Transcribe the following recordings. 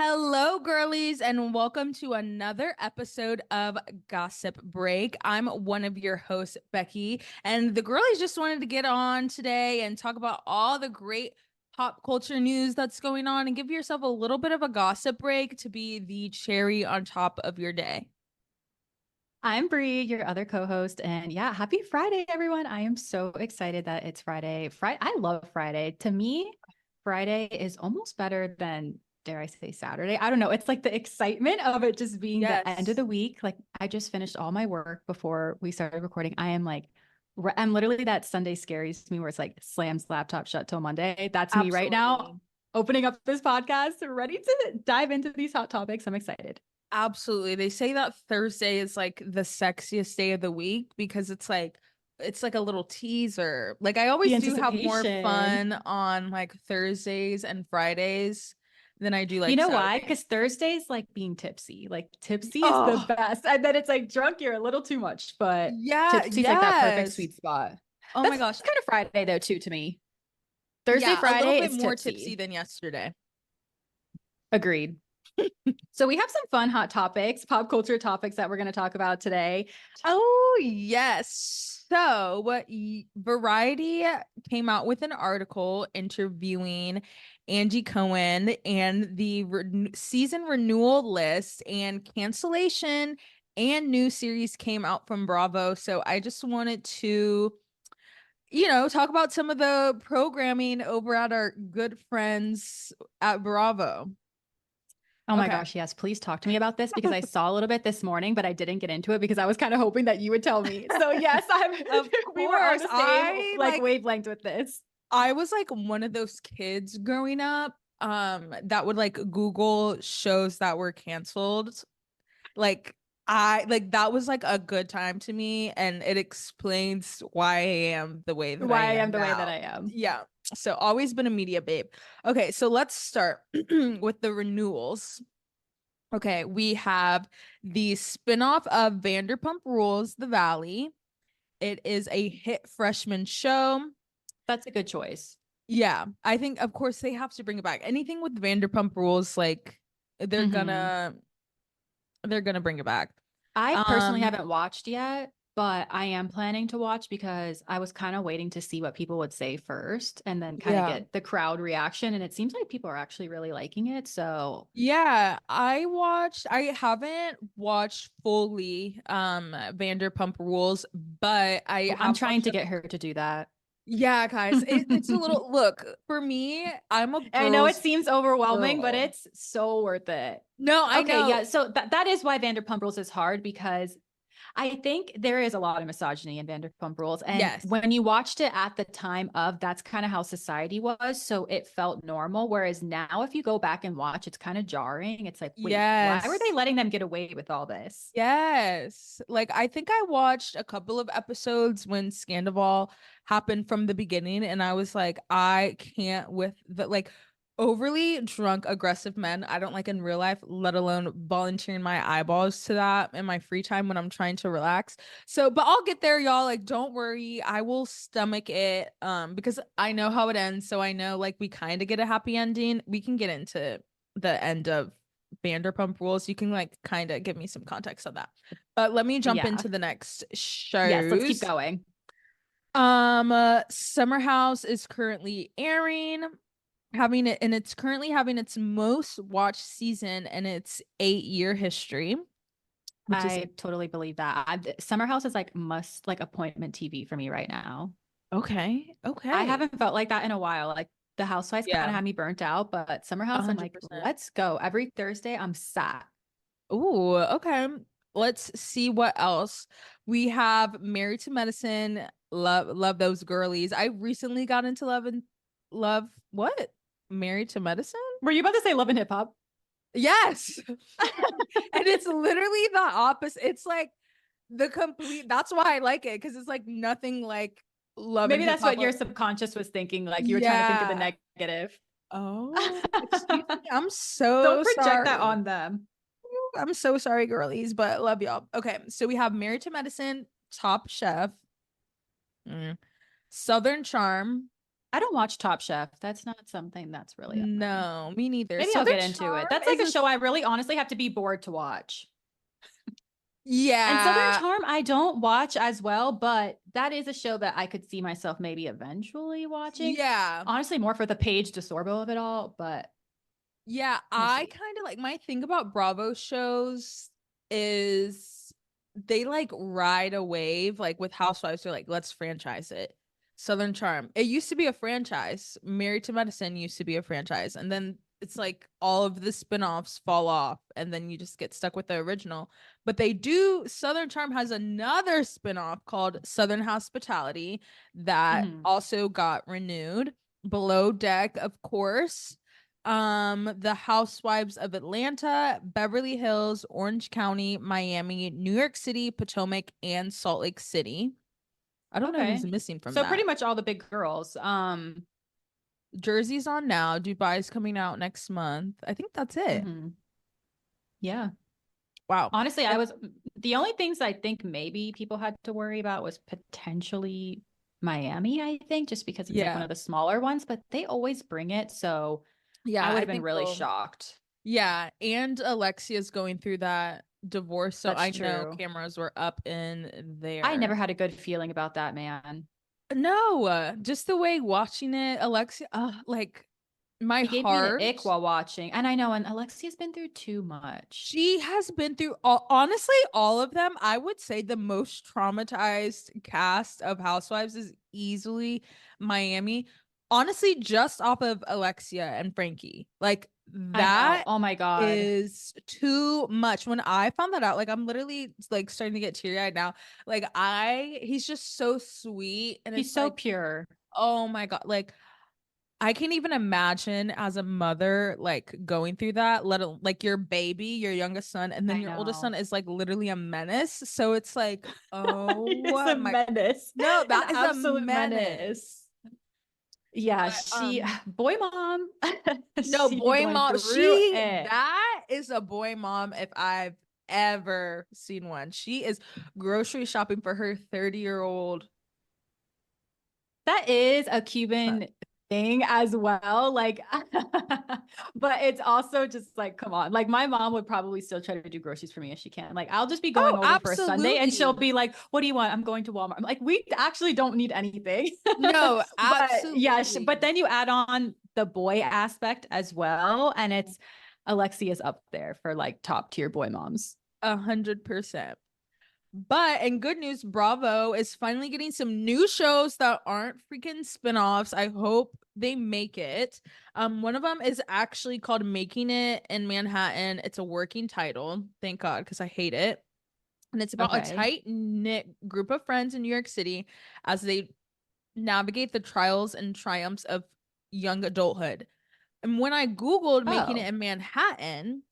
Hello, girlies, and welcome to another episode of Gossip Break. I'm one of your hosts, Becky, and the girlies just wanted to get on today and talk about all the great pop culture news that's going on and give yourself a little bit of a gossip break to be the cherry on top of your day. I'm Bri, your other co-host, and yeah, happy Friday, everyone. I am so excited that it's Friday. I love Friday. To me, Friday is almost better than, dare I say, Saturday. I don't know. It's like the excitement of it just being the end of Yes, the week. Like I just finished all my work before we started recording. I'm literally that Sunday scaries me where it's like slams laptop shut till Monday. That's me right absolutely. now, opening up this podcast, ready to dive into these hot topics. I'm excited. Absolutely. They say that Thursday is like the sexiest day of the week because it's like a little teaser. Like I The always do have more anticipation. fun on like Thursdays and Fridays than I do You like know why? Saturdays. Because Thursday's like being tipsy. Like tipsy is the Oh, best. And then it's like drunk, you're a little too much, but yeah, tipsy's like that perfect yes. sweet spot. Oh my That's gosh. kind of Friday though, too, to me. Thursday, Yeah, a little Friday, bit it's more tipsy tipsy. than yesterday. Agreed. So we have some fun hot topics, pop culture topics that we're going to talk about today. Oh, yes. So, Variety came out with an article interviewing Angie Cohen and the season renewal list and cancellation and new series came out from Bravo. So, I just wanted to, talk about some of the programming over at our good friends at Bravo. Oh my Okay. gosh, yes. Please talk to me about this because I saw a little bit this morning, but I didn't get into it because I was kind of hoping that you would tell me. So yes, Of we were on course, the same like wavelength with this. I was like one of those kids growing up that would like Google shows that were canceled. Like I like that was like a good time to me and it explains why I am the way that I Why I am am the way that now. I am. Yeah. So always been a media babe. Okay, so let's start with the renewals. Okay, we have the spinoff of Vanderpump Rules, The Valley. It is a hit freshman show. That's a good choice. Yeah, I think of course they have to bring it back. Anything with Vanderpump Rules, like they're Hmm. gonna they're gonna bring it back. I personally Um, haven't watched yet, but I am planning to watch because I was kind of waiting to see what people would say first and then kind of yeah. get the crowd reaction. And it seems like people are actually really liking it. So Yeah, I haven't watched fully Vanderpump Rules, but I I'm have trying watched to get her to do that. yeah, guys. It's a little look for me, I'm a I know it girl's seems overwhelming, but girl. it's so worth it. No, I Okay, yeah. know. So that is why Vanderpump Rules is hard because I think there is a lot of misogyny in Vanderpump Rules. And Yes. when you watched it at the time of, that's kind of how society was. So it felt normal. Whereas now, if you go back and watch, it's kind of jarring. It's like, wait, why were they Yes. letting them get away with all this? Yes. Like I think I watched a couple of episodes when Scandival happened from the beginning and I was like, I can't with the like overly drunk aggressive men. I don't like in real life, let alone volunteering my eyeballs to that in my free time when I'm trying to relax. So, but I'll get there, y'all. Like don't worry. I will stomach it because I know how it ends, so I know like we kind of get a happy ending. We can get into the end of Vanderpump Rules, you can like kind of give me some context on that. But let me jump Yeah. into the next Yes. Let's keep shows. going. Summer House is currently airing, having it, and it's currently having its most watched season in its 8-year history, which is I totally believe that. Summer House is like must like appointment TV for me right now. okay. I Okay. haven't felt like that in a while. Like the Housewives kind of Yeah, had me burnt out, but Summer House, I'm like, 100%. let's go. Every Thursday, I'm sat. Ooh, okay. Let's see what else. We have Married to Medicine. Love those girlies. I recently got into love what? Married to Medicine? Were you about to say Love and Hip Hop? Yes. And it's literally the opposite. It's like the complete that's why I like it because it's like nothing like love and Maybe hip that's hop. what your subconscious was thinking. Like you were trying to think of the Yeah. negative. Oh, excuse me. I'm Don't so project that sorry. on them. I'm so sorry, girlies, but love y'all. Okay, so we have Married to Medicine, Top Chef, mm, Southern Charm. I don't watch Top Chef. That's not something that's really on my. No, me neither. Maybe I'll Southern get into Charm it. That's like is a show I really honestly have to be bored to watch. And Southern yeah, Charm, I don't watch as well, but that is a show that I could see myself maybe eventually watching. yeah. Honestly, more for the Paige DeSorbo of it all, but Yeah, we'll I see. kind of like my thing about Bravo shows is they like ride a wave. Like with Housewives, they're like, let's franchise it. Southern Charm. It used to be a franchise. Married to Medicine used to be a franchise. And then it's like all of the spin-offs fall off and then you just get stuck with the original. But they do, Southern Charm has another spin-off called Southern Hospitality that Mhm. also got renewed. Below Deck, of course, the Housewives of Atlanta, Beverly Hills, Orange County, Miami, New York City, Potomac, and Salt Lake City. I don't know who's Okay. missing from So pretty that. much all the big girls. Jersey's on now. Dubai's coming out next month. I think that's it. Mhm. Yeah. Wow. Honestly, I And was the only things I think maybe people had to worry about was potentially Miami, I think, just because it's like one yeah. of the smaller ones, but they always bring it. So I Yeah, would I have been think really we'll shocked. yeah, and Alexia's going through that divorce, so That's I know true. cameras were up in I never there. had a good feeling about that, man. No, just the way watching it, Alexia, like my He gave me the heart. ick while watching. And I know, and Alexia's been through too much. She has been through honestly all of them. I would say the most traumatized cast of Housewives is easily Miami. Honestly, just off of Alexia and Frankie. Like I know. that Oh my God. is too much. When I found that out, like I'm literally like starting to get teary-eyed now. Like he's just so sweet and He's it's so like, pure. oh my God, like I can't even imagine as a mother like going through that, let alone like your baby, your youngest son, and then I your oldest know. son is like literally a menace. So it's like, He is oh a my, menace, no, an that is a absolute menace. menace. Yeah, But she, boy, mom, no, she be boy going mom, through she it. that is a boy mom if I've ever seen one. She is grocery shopping for her 30-year-old That is a son. Cuban thing as well. Like, but it's also just like, come on. Like, my mom would probably still try to do groceries for me if she can. Like, I'll just be going Oh, over for a Sunday and she'll absolutely. be like, what do you want? I'm going to Walmart. I'm like, we actually don't need anything. No, But yeah, but absolutely. then you add on the boy aspect as well. And it's Alexia's up there for like top tier boy moms. 100%. But in good news, Bravo is finally getting some new shows that aren't freaking spin-offs. I hope they make it. One of them is actually called Making It in Manhattan. It's a working title, thank God, because I hate it. And it's about a Okay. tight-knit group of friends in New York City as they navigate the trials and triumphs of young adulthood. And when I Googled Making It Oh, in Manhattan,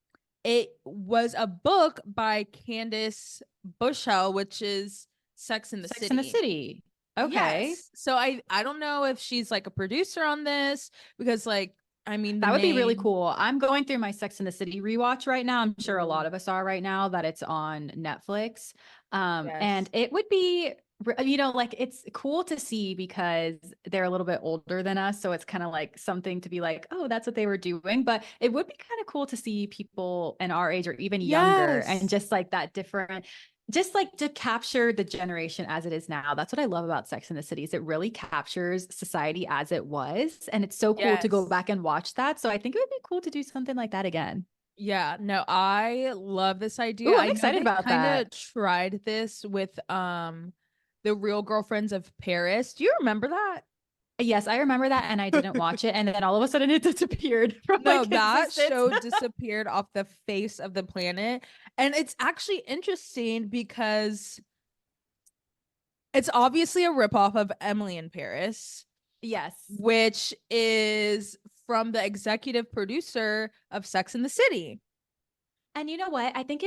it was a book by Candace Bushell, which is Sex in the Sex in the City. City. Okay. Yes. So I don't know if she's like a producer on this because like I mean the That would be really name. cool. I'm going through my Sex in the City rewatch right now. I'm sure a Ooh, lot of us are right now that it's on Netflix. And yes. it would be, like it's cool to see because they're a little bit older than us. So it's kind of like something to be like, oh, that's what they were doing. But it would be kind of cool to see people in our age or even younger and Yes. just like that different, just like to capture the generation as it is now. That's what I love about Sex in the City is it really captures society as it was. And it's so cool to go Yes. back and watch that. So I think it would be cool to do something like that again. Yeah, no, I love this idea. Ooh, I'm I know excited they about kind that. of tried this with The Real Girlfriends of Paris. Do you remember that? Yes, I remember that and I didn't watch it. And then all of a sudden it disappeared from No, like that existence. show disappeared off the face of the planet. And it's actually interesting because it's obviously a ripoff of Emily in Paris, Yes. which is from the executive producer of Sex and the City. And you know what? I think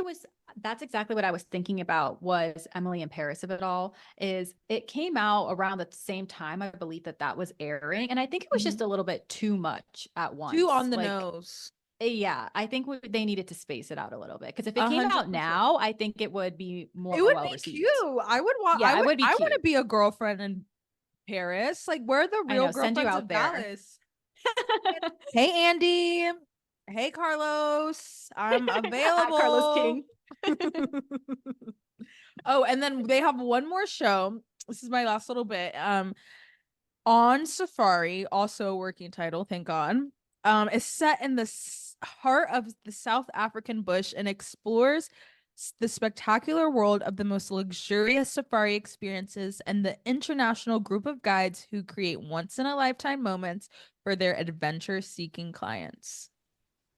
that's exactly what I was thinking about was Emily in Paris of it all is it came out around the same time I believe that was airing and I think it was just Mhm. a little bit too much at Too once. on the Like nose. yeah, I think they needed to space it out a little bit because if it A came hundred out percent. now, I think it would be It more would well be received. cute. I would want Yeah, it would be I want to cute. be a girlfriend in Paris. Like, where are the I real know, send you girlfriends out of there. Dallas? Hey, Andy. Hey, Carlos. I'm At Carlos available. King. Oh, and then they have one more show. This is my last little bit. On Safari, also a working title, thank God. Is set in the heart of the South African bush and explores the spectacular world of the most luxurious safari experiences and the international group of guides who create once-in-a-lifetime moments for their adventure-seeking clients.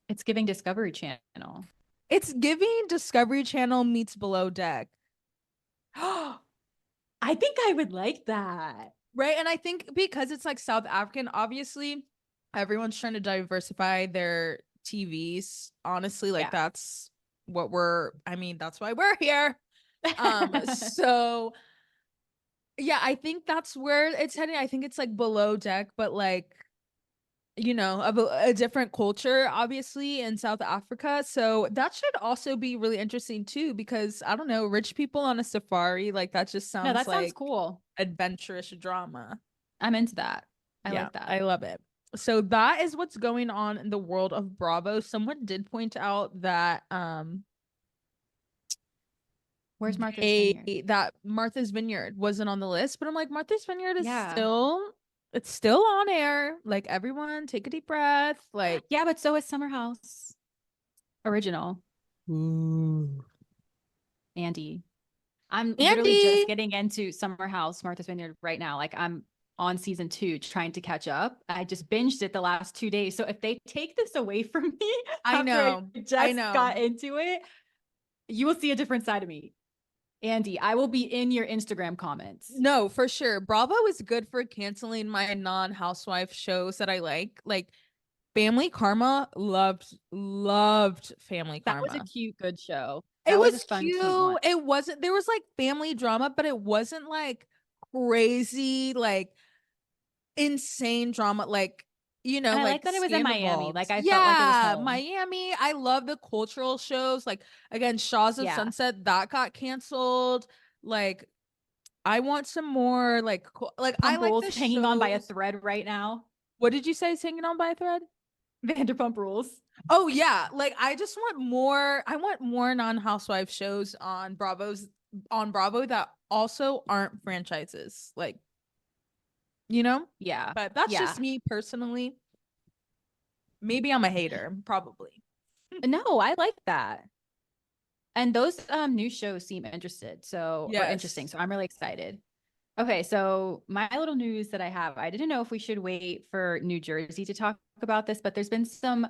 It's giving Discovery Channel. It's giving Discovery Channel meets Below Deck. I think I would like that. Right. And I think because it's like South African, obviously, everyone's trying to diversify their TVs. Honestly, like Yeah. that's what I mean, that's why we're here. So yeah, I think that's where it's heading. I think it's like Below Deck, but like, you know, a different culture, obviously, in South Africa. So that should also be really interesting too, because I don't know, rich people on a safari, like that just No, sounds that sounds like cool. adventurous drama. I'm into that. I Yeah, like that. I love it. So that is what's going on in the world of Bravo. Someone did point out that Where's Martha's Vineyard? that Martha's Vineyard wasn't on the list, but I'm like, Martha's Vineyard is Yeah. still on air. Like, everyone take a deep breath. Like, Yeah, but so is Summer House original. ooh. Andy. I'm literally just Andy, getting into Summer House, Martha's Vineyard right now. Like I'm on season 2 trying to catch up. I just binged it the last 2 days. So if they take this away from me I after I know. I just know. got into it, you will see a different side of me. Andy, I will be in your Instagram comments. No, for sure. Bravo is good for canceling my non-housewife shows that I like. Like Family Karma, loved Family That was a Karma. cute, good show. It That was a was fun, cute one. cute. It wasn't, there was like family drama, but it wasn't like crazy, like insane drama, like, you know, And I like like that it was in Miami. Like Scandavals. I felt like it was Yeah, home. Miami. I love the cultural shows. Like, again, Shaws of Yeah. Sunset, that got canceled. Like, I want some more, like, like, I Pump like Rules the hanging on by a shows. thread right now. What did you say is hanging on by a thread? Vanderpump Rules. Oh yeah, like I just want more. I want more non-housewife shows on Bravo that also aren't franchises. Like, you know? Yeah. But that's Yeah. just me personally. Maybe I'm a hater, probably. No, I like that. And those new shows seem interesting. Yes. So I'm really excited. Okay, so my little news that I have, I didn't know if we should wait for New Jersey to talk about this, but there's been some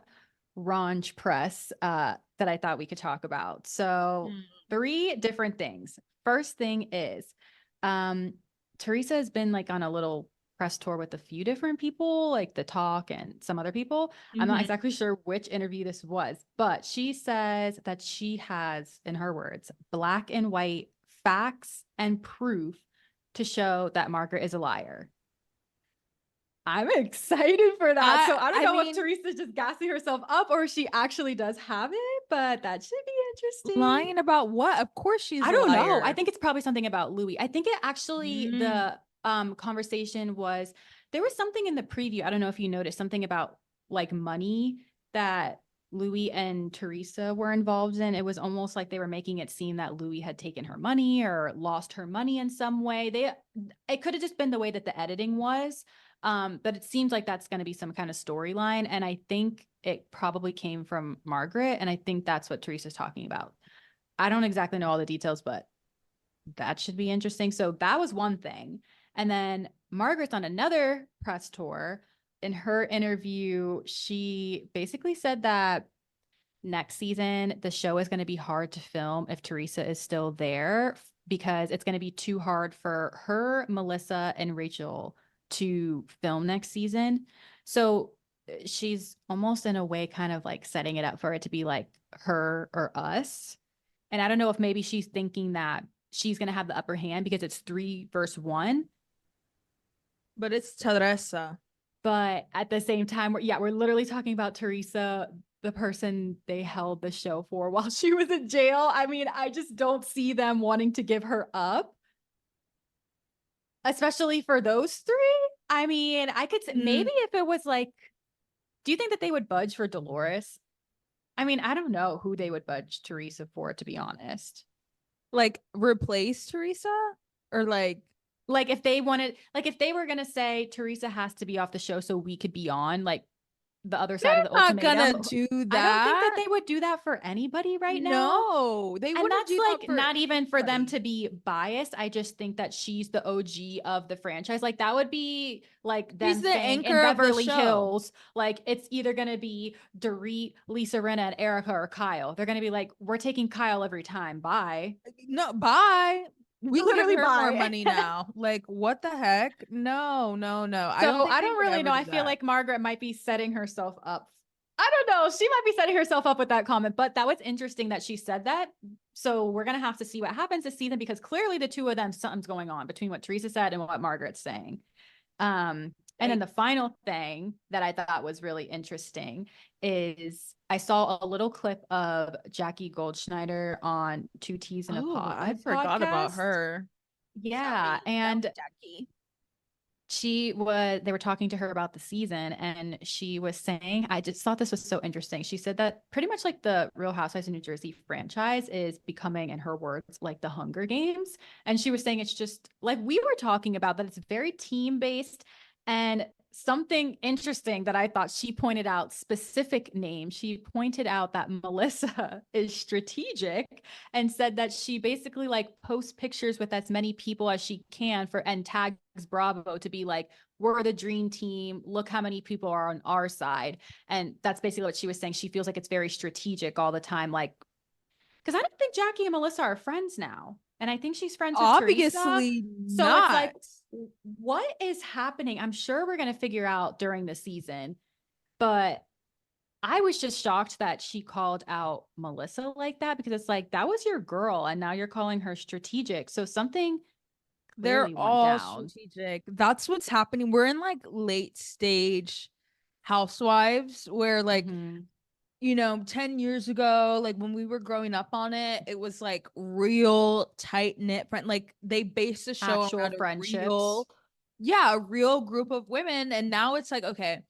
RHONJ press that I thought we could talk about. So Mm. 3 different things. First thing is, um, Teresa has been like on a little press tour with a few different people, like The Talk and some other people. I'm not Mhm. exactly sure which interview this was, but she says that she has, in her words, black and white facts and proof to show that Margaret is a liar. I'm excited for that. So I don't I know if mean, Teresa's just gassing herself up or she actually does have it, but that should be interesting. lying about what? Of course she's I a don't know. I liar. think it's probably something about Louis. I think it actually Mm. the conversation was there was something in the preview. I don't know if you noticed something about like money that Louis and Teresa were involved in. It was almost like they were making it seem that Louis had taken her money or lost her money in some way. It could have just been the way that the editing was. But it seems like that's going to be some kind of storyline. And I think it probably came from Margaret. And I think that's what Teresa's talking about. I don't exactly know all the details, but that should be interesting. So that was one thing. And then Margaret's on another press tour. In her interview, she basically said that next season, the show is going to be hard to film if Teresa is still there because it's going to be too hard for her, Melissa, and Rachel to film next season. So she's almost in a way kind of like setting it up for it to be like her or us. And I don't know if maybe she's thinking that she's going to have the upper hand because it's 3 versus 1. But it's Teresa. But at the same time, we're literally talking about Teresa, the person they held the show for while she was in jail. I mean, I just don't see them wanting to give her up. especially for those three. I mean, I could say maybe Mm, if it was like, do you think that they would budge for Dolores? I mean, I don't know who they would budge Teresa for, to be honest. like replace Teresa or Like if they wanted, like if they were gonna say Teresa has to be off the show so we could be on, like the other side of the not gonna ultimatum. do I don't think that that. they would do that for anybody right now. No, they And wouldn't that's do that like for not even for them anybody. to be biased. I just think that she's the OG of the franchise. Like that would be like She's them the saying in anchor of the Beverly show. Hills, like it's either going to be Dorit, Lisa Rinna, and Erica or Kyle. They're going to be like, we're taking Kyle every time. Bye. No, bye. We can give Literally her more bye. money now. Like, what the heck? No, no, no. I don't So think I they don't would really ever know. I do feel that. like Margaret might be setting herself up. I don't know. She might be setting herself up with that comment, but that was interesting that she said that. So we're gonna have to see what happens this season because clearly the two of them, something's going on between what Teresa said and what Margaret's saying. And then Like, the final thing that I thought was really interesting is I saw a little clip of Jackie Goldschneider on Two Teas in a oh, I Pod forgot about podcast. her. Yeah, Sorry, that was and Jackie. they were talking to her about the season and she was saying, I just thought this was so interesting. She said that pretty much like the Real Housewives of New Jersey franchise is becoming, in her words, like the Hunger Games. And she was saying it's just like we were talking about that it's very team based. And something interesting that I thought she pointed out specific names. She pointed out that Melissa is strategic and said that she basically like posts pictures with as many people as she can for and tags Bravo to be like, we're the dream team. Look how many people are on our side. And that's basically what she was saying. She feels like it's very strategic all the time. Like, because I don't think Jackie and Melissa are friends now. And I think she's friends with Teresa. Obviously So it's not. like, what is happening? I'm sure we're going to figure out during the season. But I was just shocked that she called out Melissa like that because it's like, that was your girl. And now you're calling her strategic. So something They're clearly went all down. strategic. That's what's happening. We're in like late stage Housewives where Mm-hmm. 10 years ago, like when we were growing up on it, it was like real tight knit friend. Like they based the show Actual around friendships. a real group of women. And now it's like, okay,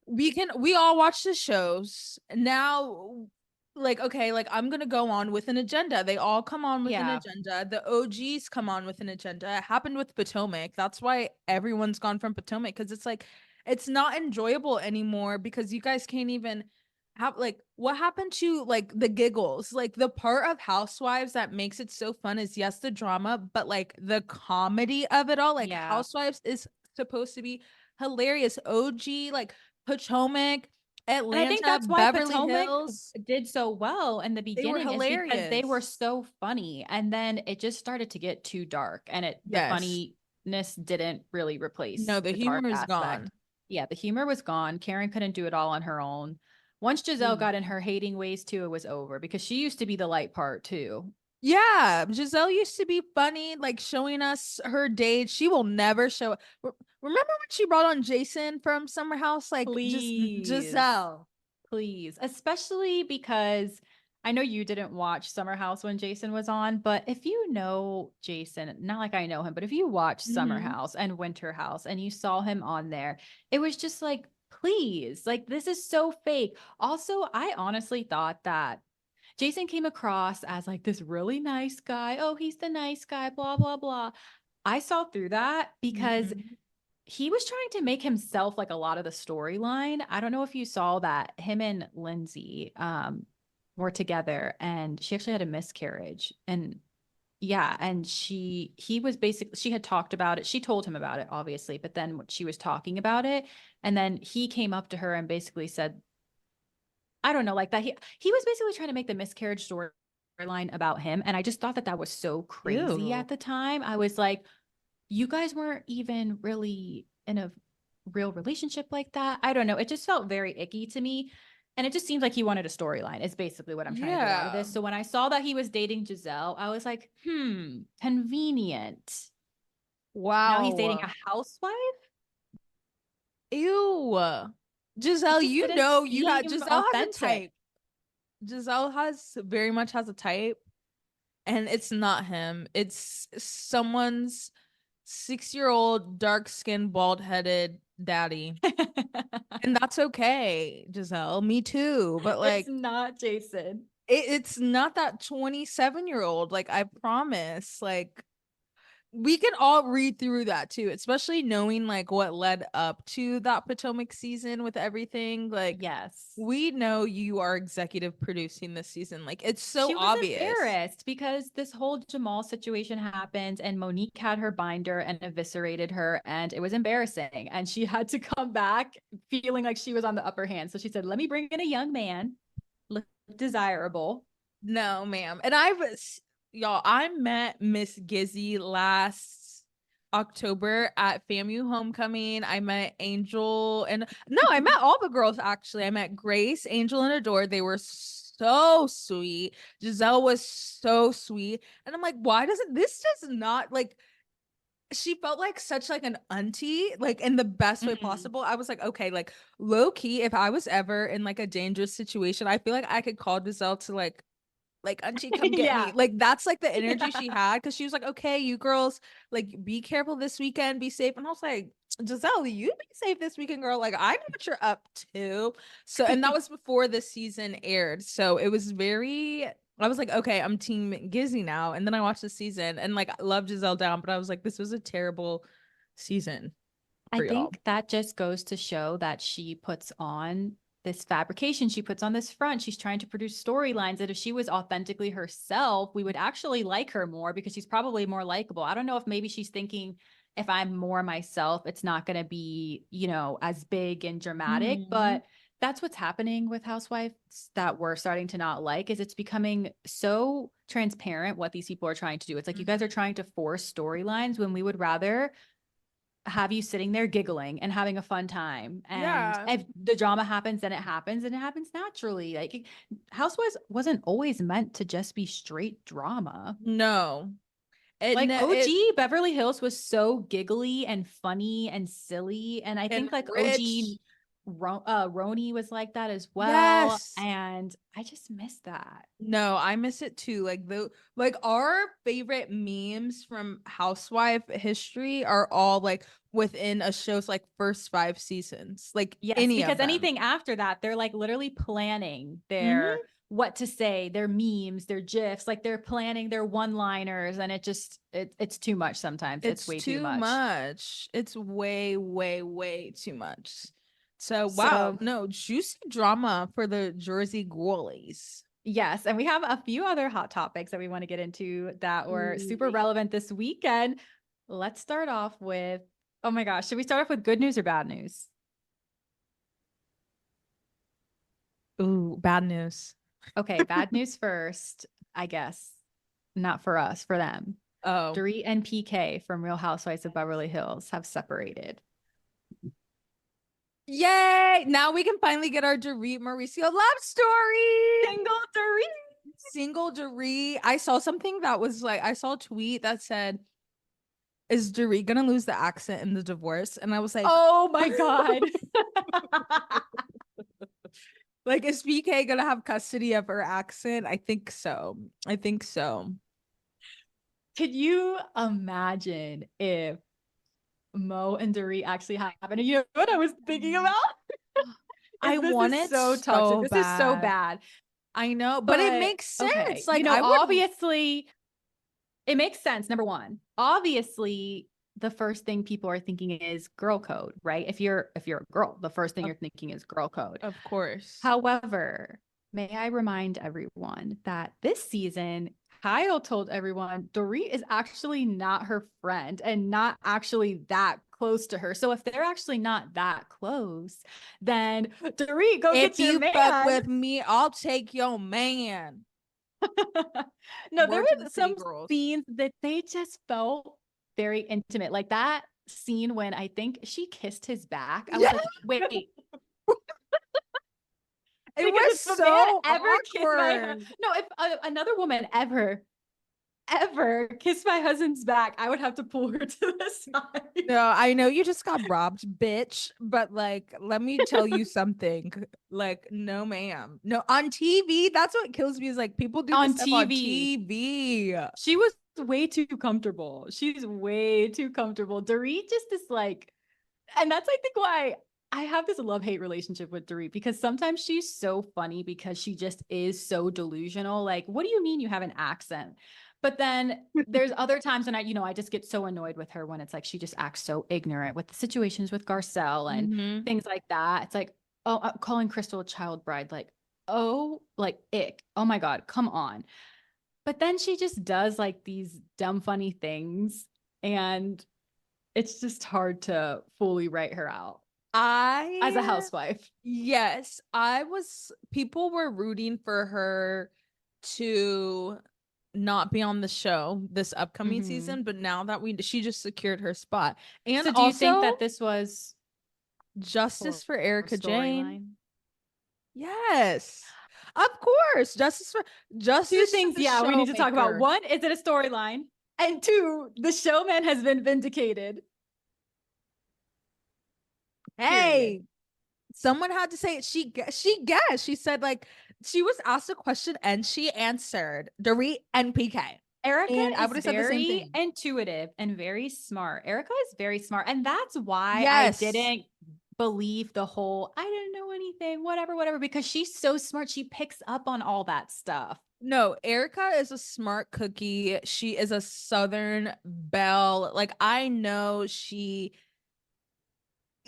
we all watch the shows. Now, like, okay, like I'm gonna go on with an agenda. They all come on with an Yeah. agenda. The OGs come on with an agenda. It happened with Potomac. That's why everyone's gone from Potomac because it's like it's not enjoyable anymore because you guys can't even have like what happened to like the giggles. Like the part of Housewives that makes it so fun is yes, the drama, but like the comedy of it all. Like Yeah. Housewives is supposed to be hilarious. OG, like Potomac, And I think Atlanta, that's why Beverly Potomac Hills. did so well in the They were beginning is because they were hilarious. so funny. And then it just started to get too dark and the Yes. funniness didn't really No, replace the the dark humor is aspect. gone. Yeah, the humor was gone. Karen couldn't do it all on her own. Once Giselle Mm. got in her hating ways too, it was over because she used to be the light part too. Yeah, Giselle used to be funny, like showing us her dates. She will never show. Remember when she brought on Jason from Summer House? Like just Please. Giselle. Please, especially because I know you didn't watch Summer House when Jason was on, but if you know Jason, not like I know him, but if you watch Summer Hmm. House and Winter House and you saw him on there, it was just like, please, like this is so fake. Also, I honestly thought that Jason came across as like this really nice guy. Oh, he's the nice guy, blah, blah, blah. I saw through that because Hmm. he was trying to make himself like a lot of the storyline. I don't know if you saw that him and Lindsay were together and she actually had a miscarriage. And yeah, and he was basically she had talked about it. She told him about it, obviously, but then she was talking about it. And then he came up to her and basically said, I don't know, like that. He was basically trying to make the miscarriage storyline about him. And I just thought that that was so crazy Ew. at the time. I was like, you guys weren't even really in a real relationship like that. I don't know. It just felt very icky to me. And it just seems like he wanted a storyline, is basically what I'm trying to get out of Yeah. this. So when I saw that he was dating Giselle, I was like, convenient. Now he's dating Wow. a housewife? Ew. It Giselle, just you didn't know you got seem Giselle has a authentic. type. Giselle has very much has a type, and it's not him. It's someone's 6-year-old, dark-skinned, bald-headed daddy. And that's okay, Giselle. Me too. But It's like not Jason. it's not that 27-year-old. Like I promise. Like we can all read through that too, especially knowing like what led up to that Potomac season with everything. Like Yes. we know you are executive producing this season. Like it's so She was obvious. embarrassed because this whole Jamal situation happened and Monique had her binder and eviscerated her, and it was embarrassing. And she had to come back feeling like she was on the upper hand. So she said, let me bring in a young man, look desirable. No, ma'am. And y'all, I met Miss Gizzy last October at FAMU homecoming. I met Angel and no, I met all the girls actually. I met Grace, Angel, and Adore. They were so sweet. Giselle was so sweet. And I'm like, why doesn't this does not like she felt like such like an auntie, like in the best way Mhm. possible. I was like, okay, like low key, if I was ever in like a dangerous situation, I feel like I could call Giselle to like auntie come get me, Yeah. like that's like the energy Yeah. she had because she was like, okay, you girls like be careful this weekend, be safe. And I was like, Giselle, you be safe this weekend, girl. Like I know what you're up to. So and that was before the season aired, so it was very, I was like, okay, I'm team Gizzy now. And then I watched the season and like I love Giselle down, but I was like, this was a terrible season I for y'all. think that just goes to show that she puts on this fabrication. She puts on this front. She's trying to produce storylines that if she was authentically herself, we would actually like her more because she's probably more likable. I don't know if maybe she's thinking if I'm more myself, it's not going to be, as big and dramatic, Mhm. but that's what's happening with Housewives that we're starting to not like is it's becoming so transparent what these people are trying to do. It's like you guys are trying to force storylines when we would rather have you sitting there giggling and having a fun time. And Yeah. if the drama happens, then it happens and it happens naturally. Like Housewives wasn't always meant to just be straight drama. No. Like It OG Beverly Hills was so giggly and funny and silly. And I and think like OG rich. RHONJ was like that as well. Yes. And I just miss that. No, I miss it too. Like the like our favorite memes from Housewife history are all like within a show's like first 5 seasons. Like Yes, any because of them. anything after that, they're like literally planning their Hmm. what to say, their memes, their gifs, like they're planning their one-liners, and it's too much sometimes. It's It's way too too much. much. It's way, way, way too much. So wow, So no, juicy drama for the Jersey girlies. yes, and we have a few other hot topics that we want to get into that were super relevant this weekend. Let's start off with, oh my gosh, should we start off with good news or bad news? Ooh, bad news. Okay, bad news first, I guess. Not for us, for them. Oh. Dorit and PK from Real Housewives of Beverly Hills have separated. Yay! Now we can finally get our Dorit Mauricio love story. Single Dorit. Single Dorit. I saw something that was like, I saw a tweet that said, is Dorit gonna lose the accent in the divorce? And I was like, Oh my God. like, is PK gonna have custody of her accent? I think so. I think so. Could you imagine if Mo and Dorit actually happened? And you know what I was thinking about? I Is this want is it so toxic. so This is so bad. bad. I know, but it But makes okay, sense. Like, I would. obviously it makes sense. Number one, obviously, the first thing people are thinking is girl code, right? If you're a girl, the first thing Of, you're thinking is girl code. of course. However, may I remind everyone that this season, Kyle told everyone Dorit is actually not her friend and not actually that close to her. So if they're actually not that close, then Dorit, go If get your you fuck man. with me, I'll take your man. No, there Word to the were city some girls. scenes that they just felt very intimate. Like that scene when I think she kissed his back. I was Yeah, like, wait, it because was if a man so ever kissed my, awkward. no, if another woman ever ever kiss my husband's back, I would have to pull her to the side. No, I know you just got robbed, bitch, but like, let me tell you something. Like, no, ma'am. No, on TV, that's what kills me is like people do this On stuff on TV. TV. She was way too comfortable. She's way too comfortable. Dorit just is like, and that's I think why I have this love-hate relationship with Dorit, because sometimes she's so funny because she just is so delusional. Like, what do you mean you have an accent? But then there's other times when I just get so annoyed with her when it's like she just acts so ignorant with the situations with Garcelle and Mhm. things like that. It's like, oh, I'm calling Crystal a child bride, like, oh, like ick. Oh my God, come on. But then she just does like these dumb, funny things. And it's just hard to fully write her out as a I housewife. Yes, people were rooting for her to not be on the show this upcoming Mhm. season, but now that she just secured her spot. And So do you think also that this was justice for for Erica Jane. storyline? Yes. Of course, Two justice to things, the yeah, we need to talk about. showmaker. One, is it a storyline? And two, the showman has been vindicated. Period. Hey, someone had to say it. She guessed. She said like she was asked a question and she answered Dorit and PK. Erica And I would is have said the same very thing. intuitive and very smart. Erica is very smart. And that's why I Yes. didn't believe the whole, I didn't know anything, whatever, because she's so smart. She picks up on all that stuff. No, Erica is a smart cookie. She is a Southern belle. Like I know she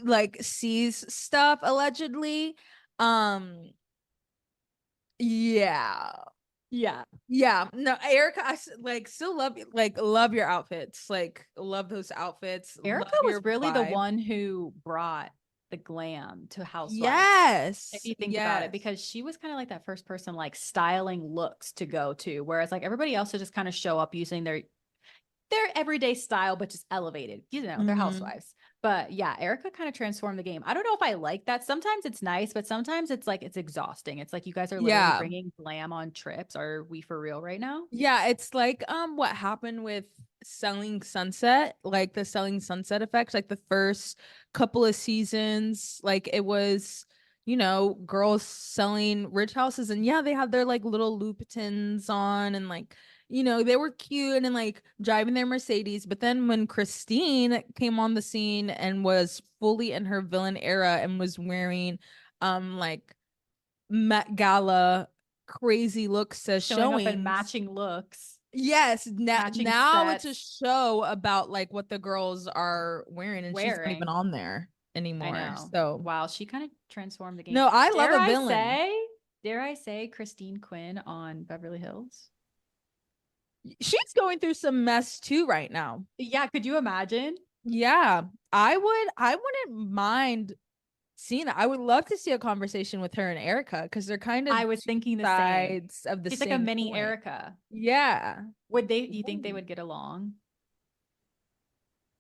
like sees stuff allegedly. Um yeah. Yeah. Yeah. No, Erica, like still love your outfits. Like love those outfits. Erica Love was your really the vibe. one who brought the glam to Housewives. If Yes. you think about it, Yes. because she was kind of like that first person, like styling looks to go to, whereas like everybody else would just kind of show up using their everyday style, but just elevated. They're Mm-hmm. housewives. But yeah, Erica kind of transformed the game. I don't know if I like that. Sometimes it's nice, but sometimes it's like it's exhausting. It's like you guys are literally Yeah. bringing glam on trips. Are we for real right now? Yeah, it's like what happened with Selling Sunset, like the Selling Sunset effect, like the first couple of seasons, like it was, girls selling rich houses and yeah, they had their like little Louboutins on and like, they were cute and like driving their Mercedes, but then when Christine came on the scene and was fully in her villain era and was wearing like Met Gala crazy looks as Showing up in showings. matching looks, Yes, matching now it's a sets, show about like what the girls are wearing, and she's not even wearing. on there I anymore. know. So Wow, she kind of transformed the game. no, I love Dare a I villain. say, dare I say Christine Quinn on Beverly Hills? She's going through some mess too right now. Yeah, could you imagine? Yeah, I wouldn't mind seeing that. I would love to see a conversation with her and Erica because they're kind of I was two thinking the same. sides of the She's like a same mini coin. Erica. Yeah. Do you think they would get along?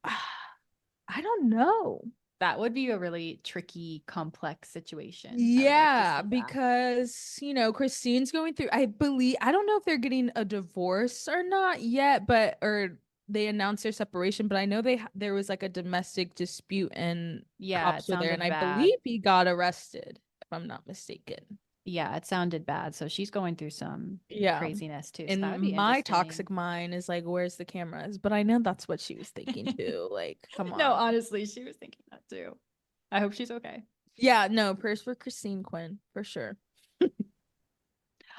I don't know. That would be a really tricky, complex situation. I would like to Yeah, see that. because Christine's going through, I don't know if they're getting a divorce or not yet, or they announced their separation, but I know there was like a domestic dispute and Yeah, it cops were there, and sounded I bad. believe he got arrested, if I'm not mistaken. Yeah, it sounded bad. So she's going through some Yeah. craziness too. So that would be And my interesting. toxic mind is like, where's the cameras? But I know that's what she was thinking too. Like, come No, on. honestly, she was thinking that too. I hope she's okay. Yeah, no, prayers for Christine Quinn for sure.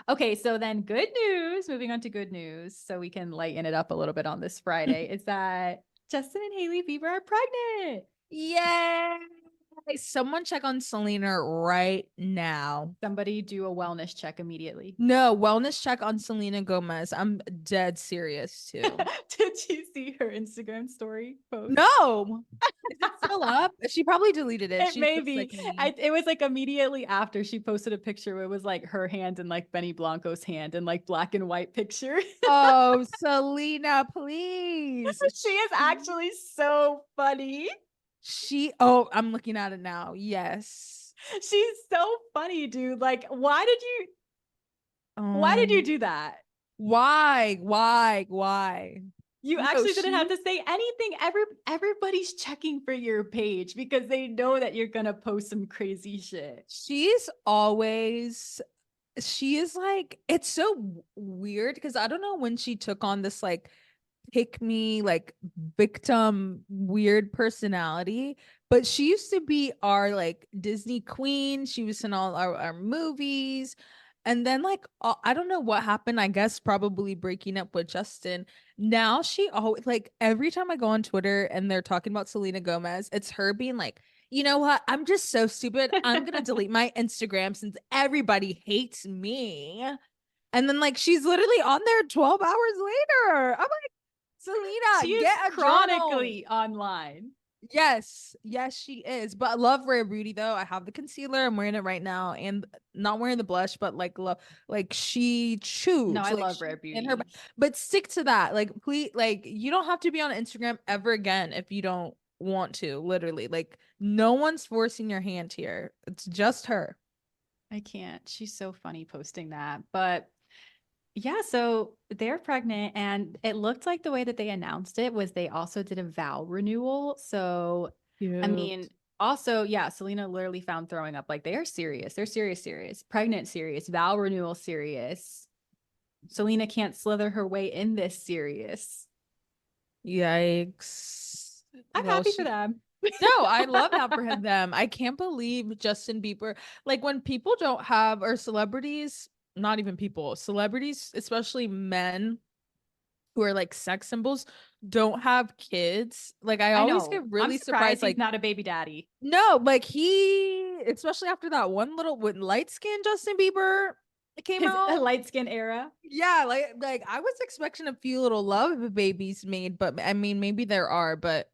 Okay, so then good news, moving on to good news, so we can lighten it up a little bit on this Friday, is that Justin and Hailey Bieber are pregnant. Yay! Someone check on Selena right now. Somebody do a wellness check immediately. No, wellness check on Selena Gomez. I'm dead serious too. Did you see her Instagram story post? No. Is it still up? She probably deleted it. It She's may just be. like me. It was like immediately after she posted a picture where it was like her hand and like Benny Blanco's hand and like black and white picture. Oh, Selena, please. She is actually so funny. Oh, I'm looking at it now. Yes. She's so funny, dude. Like, why did you Um, do that? Why? You No, actually didn't have she to say anything. Everybody's checking for your page because they know that you're gonna post some crazy shit. she's always she is like it's so weird because I don't know when she took on this like pick me like victim weird personality, but she used to be our like Disney queen. She was in all our movies, and then like I don't know what happened. I guess probably breaking up with Justin. Now she always like every time I go on Twitter and they're talking about Selena Gomez, it's her being like, you know what? I'm just so stupid. I'm gonna delete my Instagram since everybody hates me. And then like she's literally on there 12 hours later. I'm like, She Selena, is get a journal. chronically online. Yes, she is. But I love Rare Beauty though. I have the concealer. I'm wearing it right now, and not wearing the blush, but like love, like she No, chews, I like love she Rare in her. Beauty. But stick to that. Like please, like you don't have to be on Instagram ever again if you don't want to. Literally, like no one's forcing your hand here. It's just her. I can't. She's so funny posting that. But yeah, so they're pregnant, and it looked like the way that they announced it was they also did a vow renewal. So, I mean, Cute. also, yeah, Selena literally found throwing up. Like they are serious. They're serious, serious. Pregnant, serious. Vow renewal, serious. Selena can't slither her way in this serious. Yikes. I'm Well, happy for she them. no, I love that for them. I can't believe Justin Bieber, like when people don't have, or celebrities, not even people, celebrities, especially men who are like sex symbols, don't have kids. Like I I always know. get I'm really surprised surprised. he's Like, not a baby daddy. no, like he, especially after that one little when light skinned Justin Bieber came His out. light skin era. Yeah, like I was expecting a few little love babies made, but I mean maybe there are, but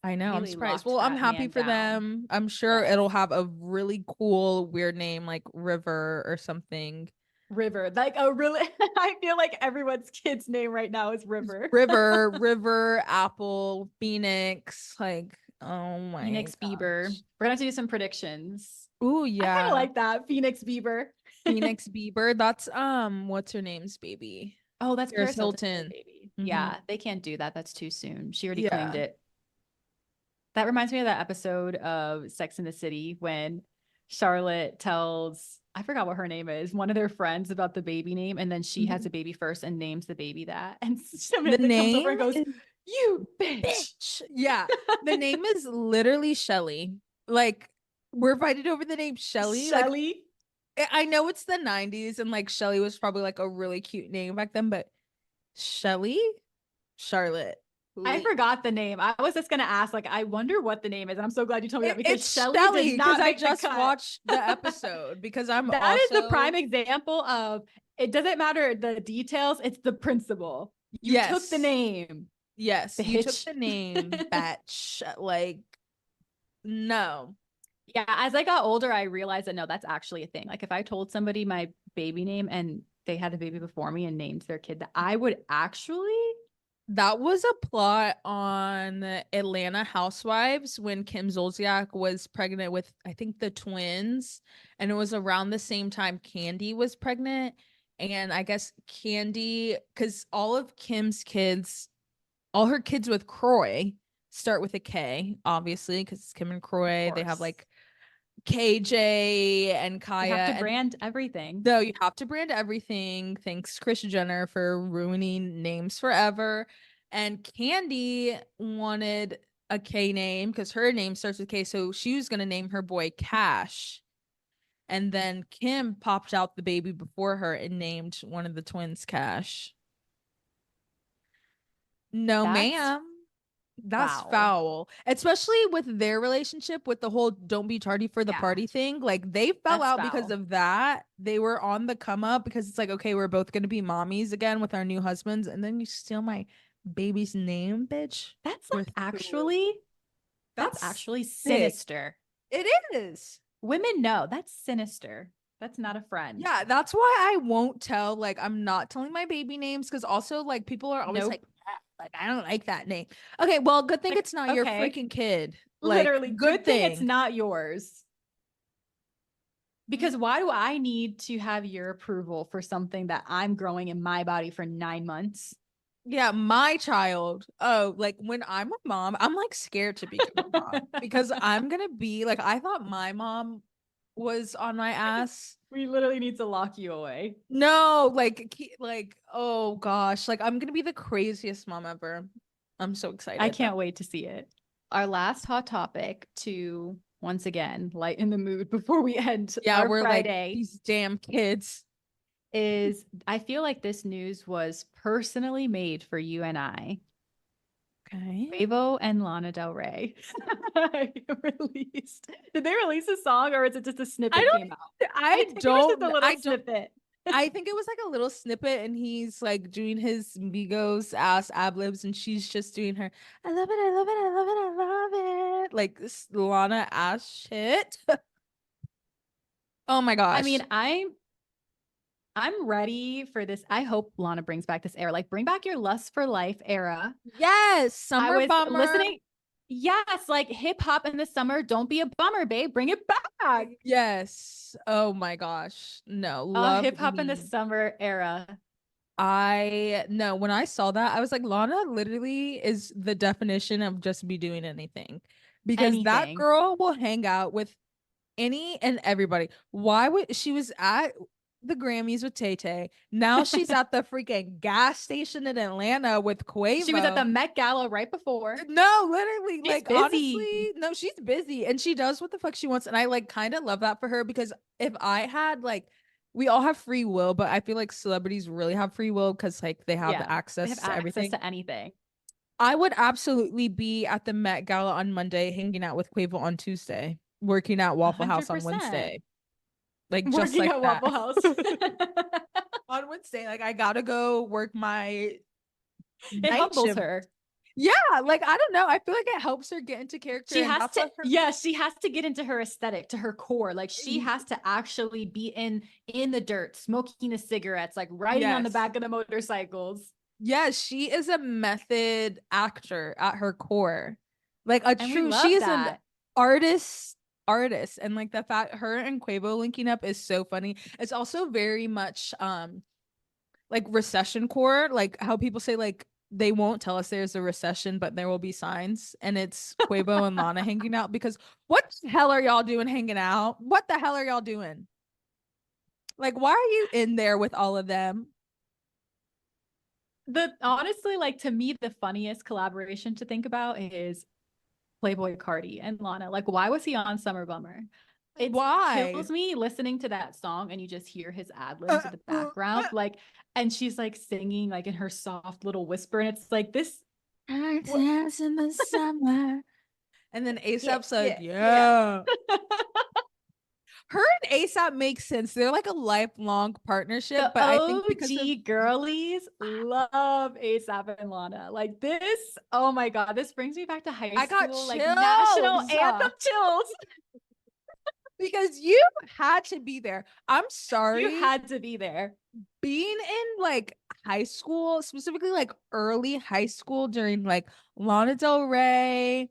I know, I'm Hailey surprised. locked Well, I'm that happy man for down. them. I'm sure Yes. it'll have a really cool, weird name like River or something. River. Like a really I feel like everyone's kid's name right now is River. River, Apple, Phoenix. Like, oh my Phoenix Bieber. gosh. We're gonna have to do some predictions. Oh I kind of yeah. like that. Phoenix Bieber. Phoenix Bieber. That's what's her name's baby? Oh, that's Paris Paris Hilton's other Hilton. baby. Hmm. Yeah, they can't do that. That's too soon. She already claimed Yeah. it. That reminds me of that episode of Sex in the City when Charlotte tells, I forgot what her name is, one of their friends about the baby name, and then she has Mhm. a baby first and names the baby that. And The Samantha comes over name and goes, is "You bitch." bitch. Yeah. The name is literally Shelly. Like, we're fighting over the name Shelly. Like, Shelly. I know it's the 90s and like Shelly was probably like a really cute name back then, but Shelly? Charlotte. I forgot the name. I was just gonna ask, like, I wonder what the name is. And I'm so glad you told me that because It's Shelly did Shelly because not I make the just cut. watched the episode because I'm That is the also prime example of it doesn't matter the details, it's the principle. You took the yes. name, Yes, you took bitch. the name batch. Like, no. Yeah, as I got older, I realized that no, that's actually a thing. Like if I told somebody my baby name and they had a baby before me and named their kid that, I would actually. That was a plot on Atlanta Housewives when Kim Zolciak was pregnant with, I think, the twins. And it was around the same time Candy was pregnant. And I guess Candy, because all of Kim's kids, all her kids with Croy start with a K, obviously, because it's Kim and Of Croy. They have course. like KJ and You Kaya. have to And brand everything. no, you have to brand everything. Thanks, Kris Jenner, for ruining names forever. And Candy wanted a K name because her name starts with K. So she was going to name her boy Cash. And then Kim popped out the baby before her and named one of the twins Cash. No, That's ma'am. That's wow. foul. Especially with their relationship with the whole don't be tardy for the Yeah, party thing. Like they fell that's out because foul. of that. They were on the come up because it's like, okay, we're both gonna be mommies again with our new husbands, and then you steal my baby's name, bitch. That's We're like through. that's That's actually sick. sinister. It is. Women know that's sinister. That's not a friend. Yeah, that's why I won't tell. Like, I'm not telling my baby names because also, like, people are always like, Nope. "Ah, like, I don't like that name." Okay, well, good thing Like, it's not your okay. freaking kid. Like, Literally, good good thing it's thing. not yours. Because why do I need to have your approval for something that I'm growing in my body for 9 months? Yeah, my child. Oh, like when I'm a mom, I'm like scared to become a mom because I'm gonna be like, I thought my mom was on my ass. We literally need to lock you away. No, like, oh gosh, like I'm gonna be the craziest mom ever. I'm so I excited. can't wait to see it. Our last hot topic to once again lighten the mood before we end Yeah, our we're like Friday these damn kids. is I feel like this news was personally made for you and I. Okay. Quavo and Lana Del Rey released. Did they release a song or is it just a I snippet came out? don't I think it was just a little I don't snippet. I think it was like a little snippet and he's like doing his Migos ass ab libs and she's just doing her I love it, I love it, I love it, I love it. Like this Lana ass shit. Oh my I gosh. mean, I'm ready for this. I hope Lana brings back this era. Like bring back your Lust for Life era. Yes, I Summer was Bummer. listening. Yes, like hip hop in the summer. Don't be a bummer, babe. Bring it back. Yes. Oh my gosh. No, love Hip hop in the me. summer era. I no, when I saw that, I was like, Lana literally is the definition of just be doing anything. Because that Anything. girl will hang out with any and everybody. Why would she was at the Grammys with Tay Tay. Now she's at the freaking gas station in Atlanta with She was at the Quavo. Met Gala right before. No, literally, She's like busy. honestly, no, she's busy and she does what the fuck she wants. And I like kind of love that for her because if I had like we all have free will, but I feel like celebrities really have free will because like they have Yeah. They have access to access everything. to anything. I would absolutely be at the Met Gala on Monday, hanging out with Quavo on Tuesday, working at Waffle House on 100%. Wednesday. Like just Working like at that. Waffle House. On Wednesday, like I gotta go work my It night humbles shift. her. Yeah, like I don't know. I feel like it helps her get into character, She and has that's to, what her. yeah, she has to get into her aesthetic, to her core. Like she has to actually be in the dirt, smoking the cigarettes, like riding on the Yes, back of the motorcycles. yes, she is a method actor at her core, like a And we true. She love is an that. artist, artist, and like the fact her and Quavo linking up is so funny. It's also very much like recession core, like how people say like they won't tell us there's a recession, but there will be signs, and it's Quavo and Lana hanging out because what the hell are y'all doing hanging out? What the hell are y'all doing? Like, why are you in there with all of them? The honestly, like to me, the funniest collaboration to think about is Playboy Cardi and Lana. Like, why was he on Summer Bummer? It Why? kills me listening to that song and you just hear his ad libs in the background. Like, and she's like singing like in her soft little whisper, and it's like this. What? Dance in the summer. And then Yeah, ASAP's like, yeah, yeah. yeah. Her and ASAP makes sense. They're like a lifelong partnership, The but I think because of OG girlies love ASAP and Lana. Like this, oh my God, this brings me back to high I got school, like national chills. anthem chills. Because you had to be there. I'm You sorry. had to be there. Being in like high school, specifically like early high school during like Lana Del Rey,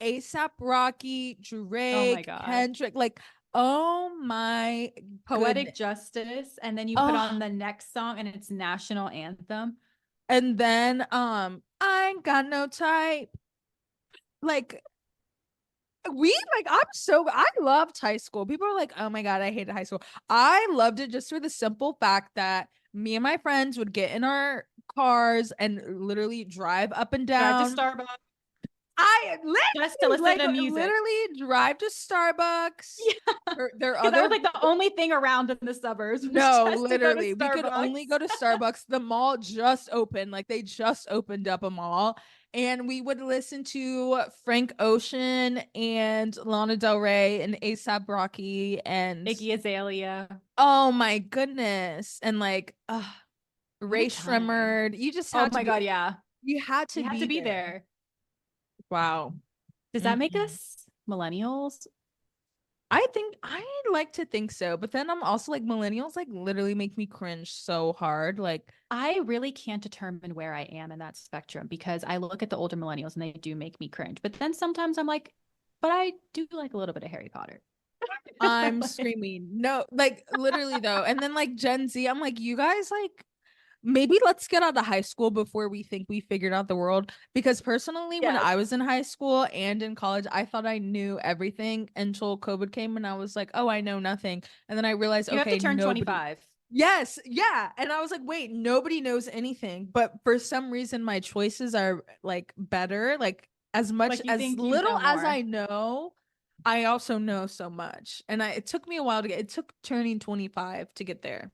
ASAP Rocky, Oh my Drake, God. Kendrick, like, oh my Poetic goodness. Justice. And then you put Oh, on the next song and it's national anthem. and then I ain't got no type. Like we like I loved high school. People are like, oh my God, I hated high school. I loved it just for the simple fact that me and my friends would get in our cars and literally drive up and Drive to down. Starbucks I just to literally listen like to music. literally drive to Starbucks. Yeah. There are Because that was other like the only thing around in the suburbs was no, just to go to literally. We could only Starbucks. go to Starbucks. The mall just opened. Like they just opened up a mall. And we would listen to Frank Ocean and Lana Del Rey and ASAP Rocky and Iggy Azalea. oh my goodness. And like What a Ray time. Shremmerd. You just Oh had to my be God, yeah. you had We to had to be be there. there. Wow. Does that make Mhm. us millennials? I think I like to think so, but then I'm also like millennials like literally make me cringe so hard. Like I really can't determine where I am in that spectrum because I look at the older millennials and they do make me cringe. But then sometimes I'm like, but I do like a little bit of Harry Potter. I'm screaming. No, like literally though. And then like Gen Z, I'm like, you guys like maybe let's get out of high school before we think we figured out the world. Because personally, when Yes. I was in high school and in college, I thought I knew everything until COVID came and I was like, oh, I know nothing. And then I realized, You have to okay, turn nobody. 25. Yes, yeah. And I was like, wait, nobody knows anything. But for some reason, my choices are like better. Like as much Like you as think you little know as more. I know, I also know so much. And it took me a while to get, it took turning 25 to get there.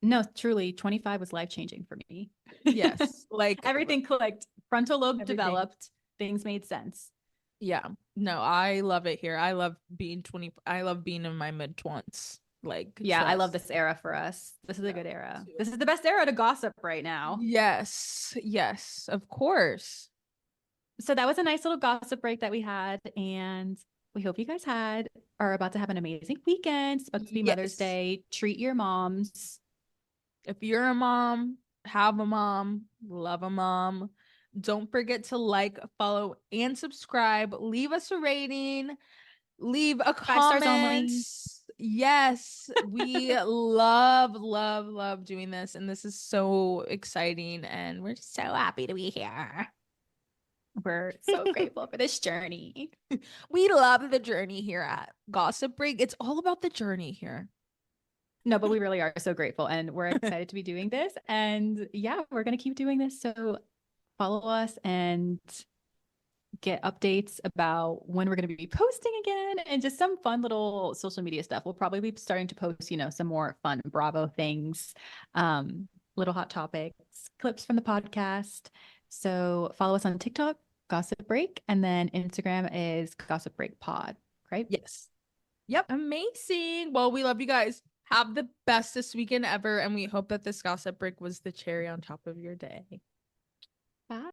No, truly, 25 was life changing for me. Yes. Like Everything clicked. Frontal lobe everything. developed. Things made sense. Yeah. No, I love it here. I love being 20. I love being in my mid 20s. Like, Yeah, I love trust. this era for us. This is a Yeah, good me era. too. This is the best era to gossip right now. Yes. Yes, of course. So that was a nice little gossip break that we had. And we hope you guys are about to have an amazing weekend. It's about to be Mother's Yes. Day. Treat your moms. If you're a mom, have a mom, love a mom. Don't forget to like, follow, and subscribe. Leave us a rating. Leave a 5 stars comment. only. Yes, we love, love, love doing this. And this is so exciting. And we're so happy to be here. We're so grateful for this journey. We love the journey here at Gossip Break. It's all about the journey here. No, but we really are so grateful and we're excited to be doing this. And yeah, we're going to keep doing this. So follow us and get updates about when we're going to be posting again and just some fun little social media stuff. We'll probably be starting to post, some more fun Bravo things, little hot topics, clips from the podcast. So follow us on TikTok, Gossip Break, and then Instagram is Gossip Break Pod, right? Yes. Yep. Amazing. Well, we love you guys. Have the bestest weekend ever. And we hope that this Gossip Break was the cherry on top of your day. Bye.